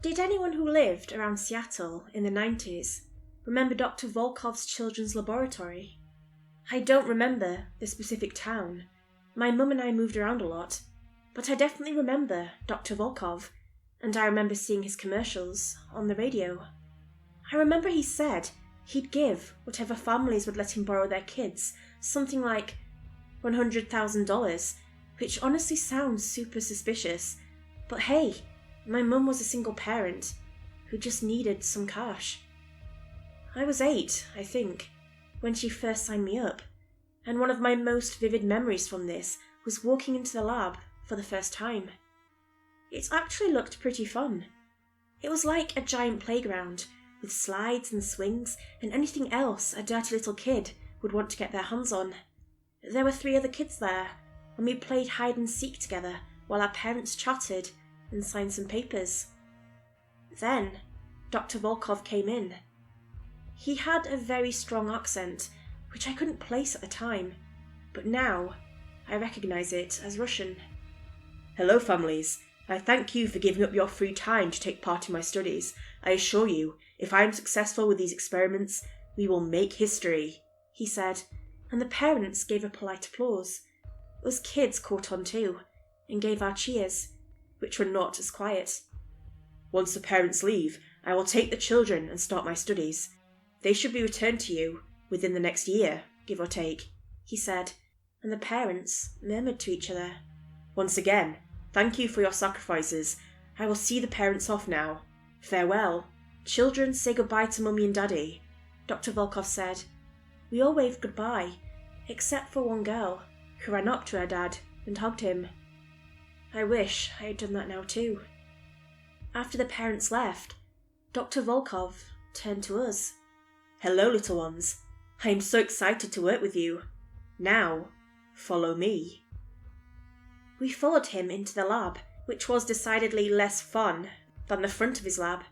Did anyone who lived around Seattle in the 90s remember Dr. Volkov's children's laboratory? I don't remember the specific town. My mum and I moved around a lot, but I definitely remember Dr. Volkov, and I remember seeing his commercials on the radio. I remember he said he'd give whatever families would let him borrow their kids something like $100,000, which honestly sounds super suspicious, but hey, my mum was a single parent who just needed some cash. I was 8, I think, when she first signed me up, and one of my most vivid memories from this was walking into the lab for the first time. It actually looked pretty fun. It was like a giant playground with slides and swings and anything else a dirty little kid would want to get their hands on. There were 3 other kids there, and we played hide and seek together while our parents chatted and signed some papers. Then Dr. Volkov came in. He had a very strong accent, which I couldn't place at the time, but now I recognise it as Russian. "Hello, families. I thank you for giving up your free time to take part in my studies. I assure you, if I am successful with these experiments, we will make history," he said, and the parents gave a polite applause. Us kids caught on too, and gave our cheers, which were not as quiet. "Once the parents leave, I will take the children and start my studies. They should be returned to you within the next year, give or take," he said, and the parents murmured to each other. "Once again, thank you for your sacrifices. I will see the parents off now. Farewell. Children, say goodbye to Mummy and Daddy," Dr. Volkov said. We all waved goodbye, except for one girl, who ran up to her dad and hugged him. I wish I had done that now too. After the parents left, Dr. Volkov turned to us. "Hello, little ones. I am so excited to work with you. Now, follow me." We followed him into the lab, which was decidedly less fun than the front of his lab.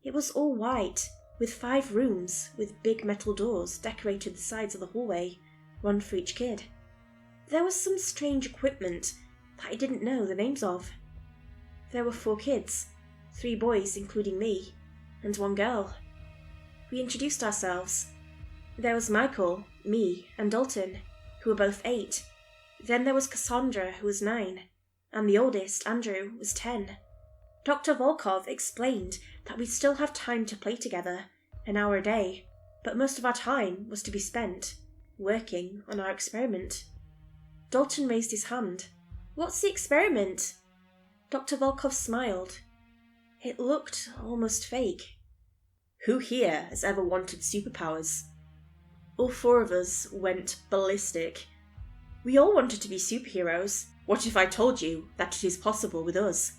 It was all white, with 5 rooms with big metal doors decorated the sides of the hallway, one for each kid. There was some strange equipment that I didn't know the names of. There were 4 kids, 3 boys including me, and 1 girl. We introduced ourselves. There was Michael, me, and Dalton, who were both 8. Then there was Cassandra, who was 9, and the oldest, Andrew, was 10. Dr. Volkov explained that we'd still have time to play together, an hour a day, but most of our time was to be spent working on our experiment. Dalton raised his hand. "What's the experiment?" Dr. Volkov smiled. It looked almost fake. "Who here has ever wanted superpowers?" All 4 of us went ballistic. We all wanted to be superheroes. What if I told you that it is possible with us?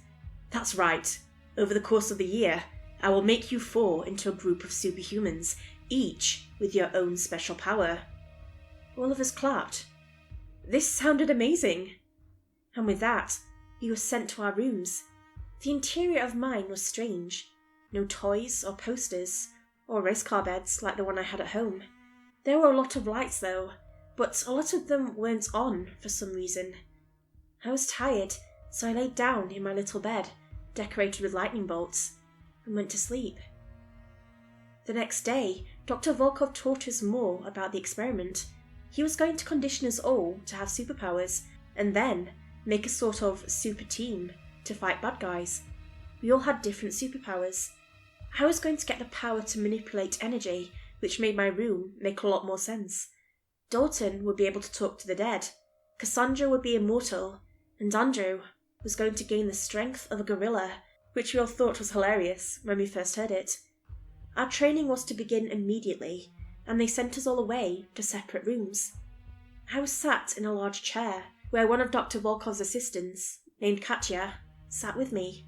That's right. Over the course of the year, I will make you 4 into a group of superhumans, each with your own special power. All of us clapped. This sounded amazing. And with that, we were sent to our rooms. The interior of mine was strange. No toys or posters, or race car beds like the one I had at home. There were a lot of lights though, but a lot of them weren't on for some reason. I was tired, so I laid down in my little bed, decorated with lightning bolts, and went to sleep. The next day, Dr. Volkov taught us more about the experiment. He was going to condition us all to have superpowers, and then make a sort of super team to fight bad guys. We all had different superpowers. I was going to get the power to manipulate energy, which made my room make a lot more sense. Dalton would be able to talk to the dead, Cassandra would be immortal, and Andrew was going to gain the strength of a gorilla, which we all thought was hilarious when we first heard it. Our training was to begin immediately, and they sent us all away to separate rooms. I was sat in a large chair, where one of Dr. Volkov's assistants, named Katya, sat with me.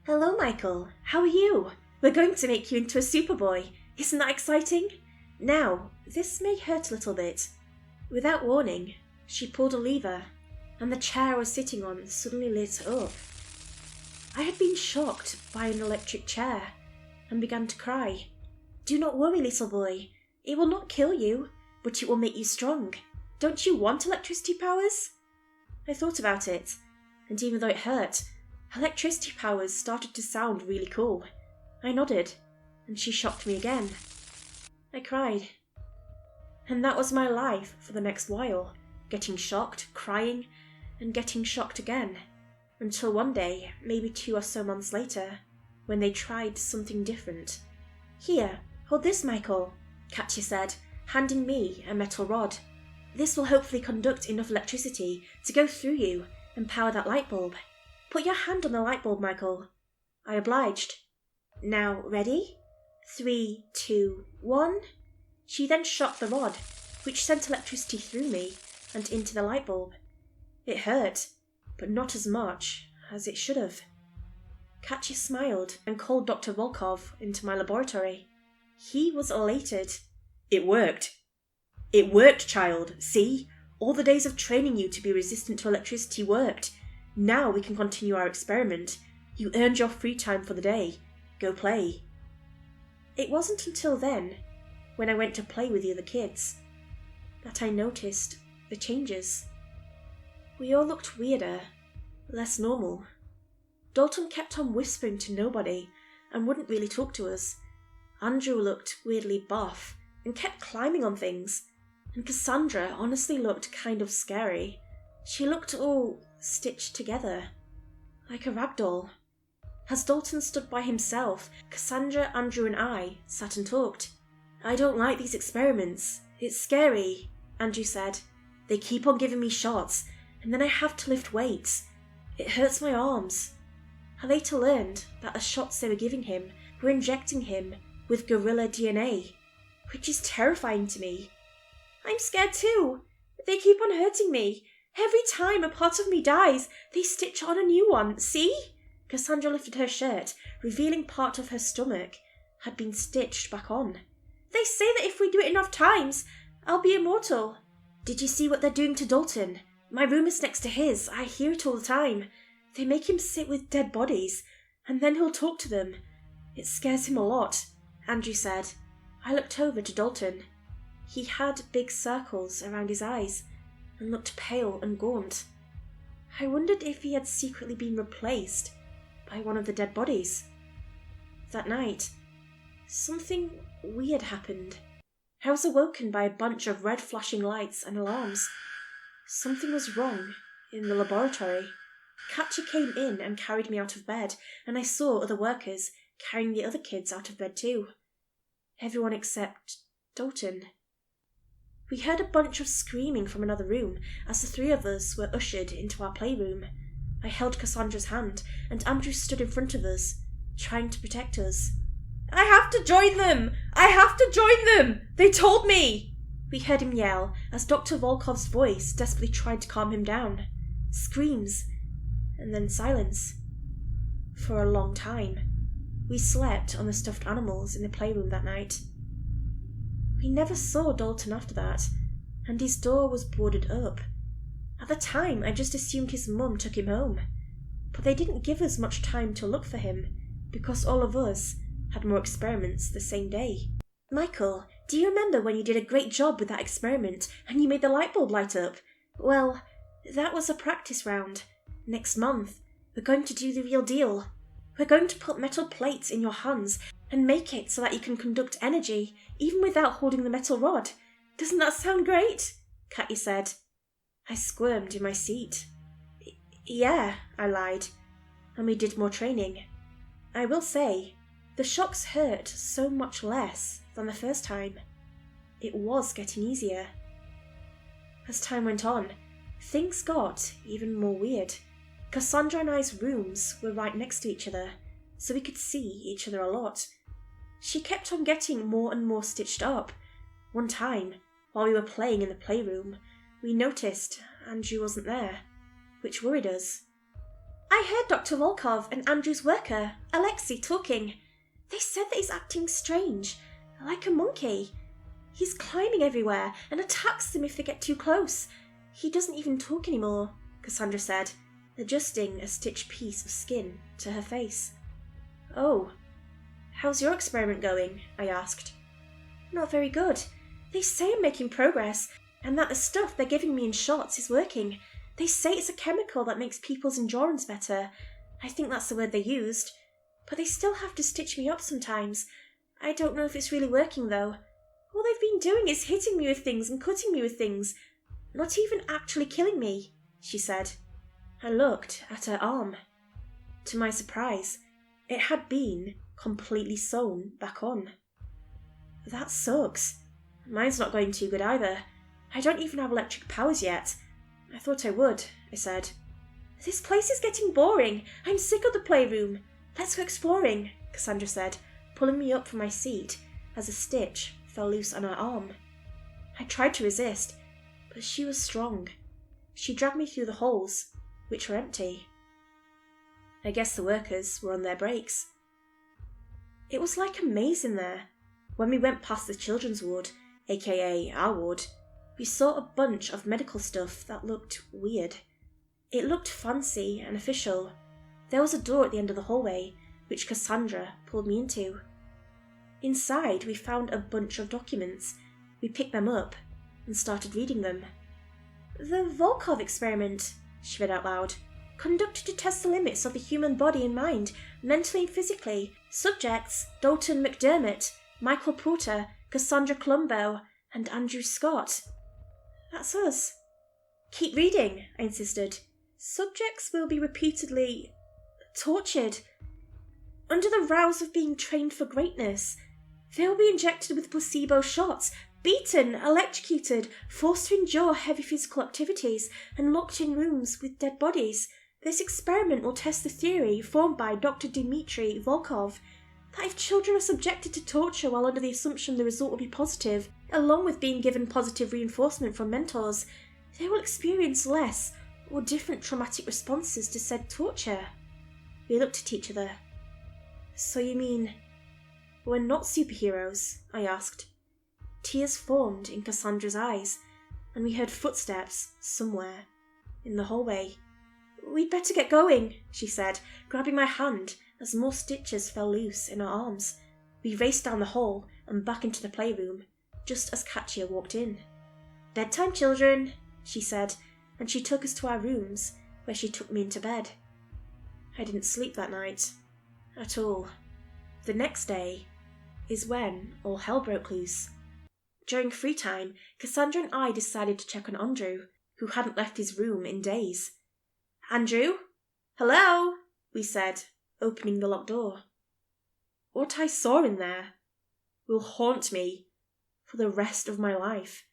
"Hello, Michael. How are you? We're going to make you into a superboy. Isn't that exciting? Now, this may hurt a little bit." Without warning, she pulled a lever, and the chair I was sitting on suddenly lit up. I had been shocked by an electric chair, and began to cry. "Do not worry, little boy. It will not kill you, but it will make you strong. Don't you want electricity powers?" I thought about it, and even though it hurt, Electricity powers started to sound really cool. I nodded, and she shocked me again. I cried. And that was my life for the next while, getting shocked, crying, and getting shocked again. Until one day, maybe 2 or so months later, when they tried something different. Here, hold this, Michael, Katya said, handing me a metal rod. This will hopefully conduct enough electricity to go through you and power that light bulb. Put your hand on the light bulb, Michael. I obliged. Now, ready? 3, 2, 1. She then shot the rod, which sent electricity through me and into the light bulb. It hurt, but not as much as it should have. Katya smiled and called Dr. Volkov into my laboratory. He was elated. It worked. It worked, child. See? All the days of training you to be resistant to electricity worked. Now we can continue our experiment. You earned your free time for the day. Go play. It wasn't until then, when I went to play with the other kids, that I noticed the changes. We all looked weirder, less normal. Dalton kept on whispering to nobody and wouldn't really talk to us. Andrew looked weirdly buff and kept climbing on things, and Cassandra honestly looked kind of scary. She looked all stitched together, like a ragdoll. As Dalton stood by himself, Cassandra, Andrew and I sat and talked. I don't like these experiments. It's scary, Andrew said. They keep on giving me shots, and then I have to lift weights. It hurts my arms. I later learned that the shots they were giving him were injecting him with gorilla DNA, which is terrifying to me. I'm scared too. They keep on hurting me. Every time a part of me dies, they stitch on a new one. See? Cassandra lifted her shirt, revealing part of her stomach had been stitched back on. They say that if we do it enough times, I'll be immortal. Did you see what they're doing to Dalton? My room is next to his. I hear it all the time. They make him sit with dead bodies, and then he'll talk to them. It scares him a lot, Andrew said. I looked over to Dalton. He had big circles around his eyes and looked pale and gaunt. I wondered if he had secretly been replaced by one of the dead bodies. That night, something weird happened. I was awoken by a bunch of red flashing lights and alarms. Something was wrong in the laboratory. Katya came in and carried me out of bed, and I saw other workers carrying the other kids out of bed too. Everyone except Dalton. We heard a bunch of screaming from another room as the 3 of us were ushered into our playroom. I held Cassandra's hand, and Andrew stood in front of us, trying to protect us. I have to join them! I have to join them! They told me! We heard him yell as Dr. Volkov's voice desperately tried to calm him down. Screams, and then silence. For a long time. We slept on the stuffed animals in the playroom that night. We never saw Dalton after that, and his door was boarded up. At the time, I just assumed his mum took him home, but they didn't give us much time to look for him, because all of us had more experiments the same day. Michael, do you remember when you did a great job with that experiment and you made the light bulb light up? Well, that was a practice round. Next month, we're going to do the real deal. We're going to put metal plates in your hands and make it so that you can conduct energy, even without holding the metal rod. Doesn't that sound great? Katya said. I squirmed in my seat. Yeah, I lied, and we did more training. I will say, the shocks hurt so much less than the first time. It was getting easier. As time went on, things got even more weird. Cassandra and I's rooms were right next to each other, so we could see each other a lot. She kept on getting more and more stitched up. One time, while we were playing in the playroom, we noticed Andrew wasn't there, which worried us. I heard Dr. Volkov and Andrew's worker, Alexei, talking. They said that he's acting strange, like a monkey. He's climbing everywhere and attacks them if they get too close. He doesn't even talk anymore, Cassandra said, adjusting a stitched piece of skin to her face. Oh, how's your experiment going? I asked. Not very good. They say I'm making progress, and that the stuff they're giving me in shots is working. They say it's a chemical that makes people's endurance better. I think that's the word they used. But they still have to stitch me up sometimes. I don't know if it's really working, though. All they've been doing is hitting me with things and cutting me with things. Not even actually killing me, she said. I looked at her arm. To my surprise, it had been completely sewn back on. That sucks. Mine's not going too good either. I don't even have electric powers yet. I thought I would, I said. This place is getting boring. I'm sick of the playroom. Let's go exploring, Cassandra said, pulling me up from my seat as a stitch fell loose on her arm. I tried to resist, but she was strong. She dragged me through the holes, which were empty. I guess the workers were on their breaks. It was like a maze in there. When we went past the children's ward, aka our ward, we saw a bunch of medical stuff that looked weird. It looked fancy and official. There was a door at the end of the hallway, which Cassandra pulled me into. Inside, we found a bunch of documents. We picked them up and started reading them. The Volkov Experiment, she read out loud. Conducted to test the limits of the human body and mind, mentally and physically. Subjects, Dalton McDermott, Michael Porter, Cassandra Colombo, and Andrew Scott. That's us. Keep reading, I insisted. Subjects will be repeatedly tortured. Under the rouse of being trained for greatness, they will be injected with placebo shots, beaten, electrocuted, forced to endure heavy physical activities, and locked in rooms with dead bodies. This experiment will test the theory formed by Dr. Dmitry Volkov that if children are subjected to torture while under the assumption the result will be positive, along with being given positive reinforcement from mentors, they will experience less or different traumatic responses to said torture. We looked at each other. So you mean we're not superheroes? I asked. Tears formed in Cassandra's eyes, and we heard footsteps somewhere in the hallway. We'd better get going, she said, grabbing my hand as more stitches fell loose in her arms. We raced down the hall and back into the playroom, just as Katya walked in. Bedtime, children, she said, and she took us to our rooms, where she took me into bed. I didn't sleep that night. At all. The next day is when all hell broke loose. During free time, Cassandra and I decided to check on Andrew, who hadn't left his room in days. Andrew? Hello? We said, opening the locked door. What I saw in there will haunt me for the rest of my life.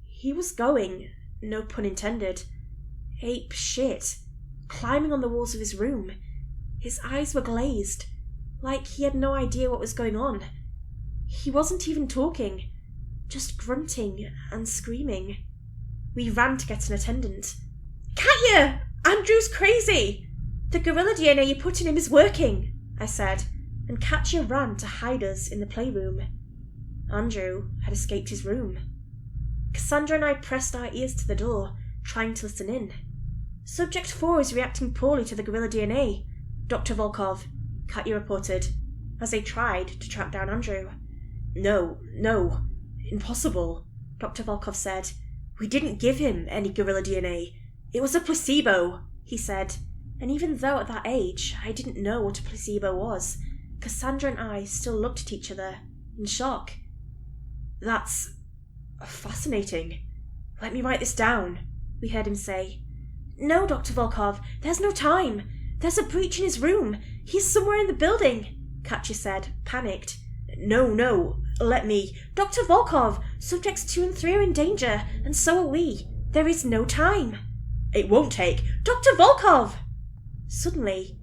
He was going, no pun intended, ape shit, climbing on the walls of his room. His eyes were glazed, like he had no idea what was going on. He wasn't even talking, just grunting and screaming. We ran to get an attendant. Katya! Andrew's crazy! The gorilla DNA you put in him is working, I said, and Katya ran to hide us in the playroom. Andrew had escaped his room. Cassandra and I pressed our ears to the door, trying to listen in. Subject 4 is reacting poorly to the gorilla DNA, Dr. Volkov, Katya reported, as they tried to track down Andrew. No, impossible, Dr. Volkov said. We didn't give him any gorilla DNA. It was a placebo, he said. And even though at that age I didn't know what a placebo was, Cassandra and I still looked at each other, in shock. That's fascinating. Let me write this down, we heard him say. No, Dr. Volkov, there's no time. There's a breach in his room. He's somewhere in the building, Katya said, panicked. No, let me. Dr. Volkov, subjects 2 and 3 are in danger, and so are we. There is no time. It won't take. Dr. Volkov! Suddenly,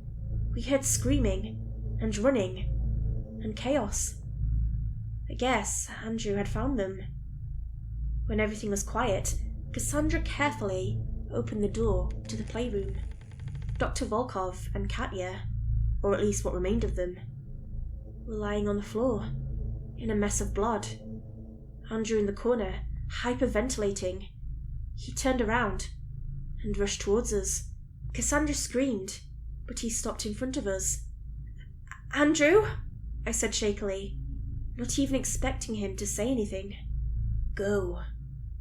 we heard screaming and running and chaos. I guess Andrew had found them. When everything was quiet, Cassandra carefully opened the door to the playroom. Dr. Volkov and Katya, or at least what remained of them, were lying on the floor, in a mess of blood. Andrew in the corner, hyperventilating. He turned around and rushed towards us. Cassandra screamed, but he stopped in front of us. Andrew? I said shakily, not even expecting him to say anything. Go.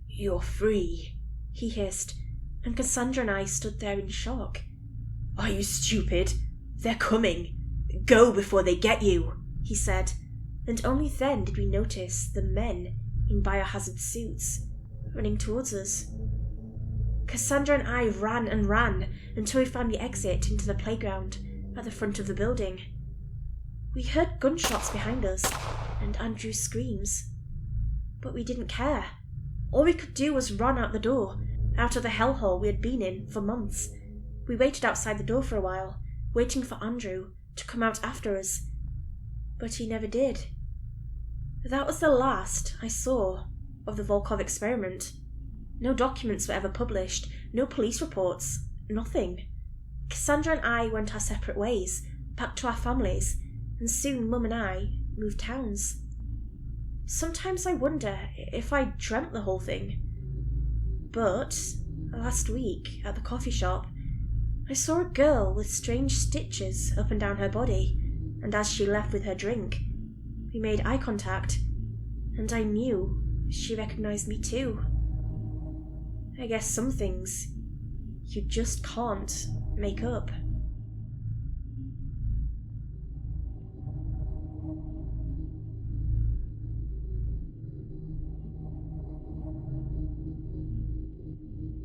You're free, he hissed, and Cassandra and I stood there in shock. "Are you stupid? They're coming. Go before they get you," he said, and only then did we notice the men in biohazard suits running towards us. Cassandra and I ran and ran until we found the exit into the playground at the front of the building. We heard gunshots behind us and Andrew's screams, but we didn't care. All we could do was run out the door, out of the hellhole we had been in for months. We waited outside the door for a while, waiting for Andrew to come out after us, but he never did. That was the last I saw of the Volkov experiment. No documents were ever published, no police reports, nothing. Cassandra and I went our separate ways, back to our families, and soon Mum and I moved towns. Sometimes I wonder if I dreamt the whole thing. But last week, at the coffee shop, I saw a girl with strange stitches up and down her body, and as she left with her drink, we made eye contact, and I knew she recognized me too. I guess some things you just can't make up.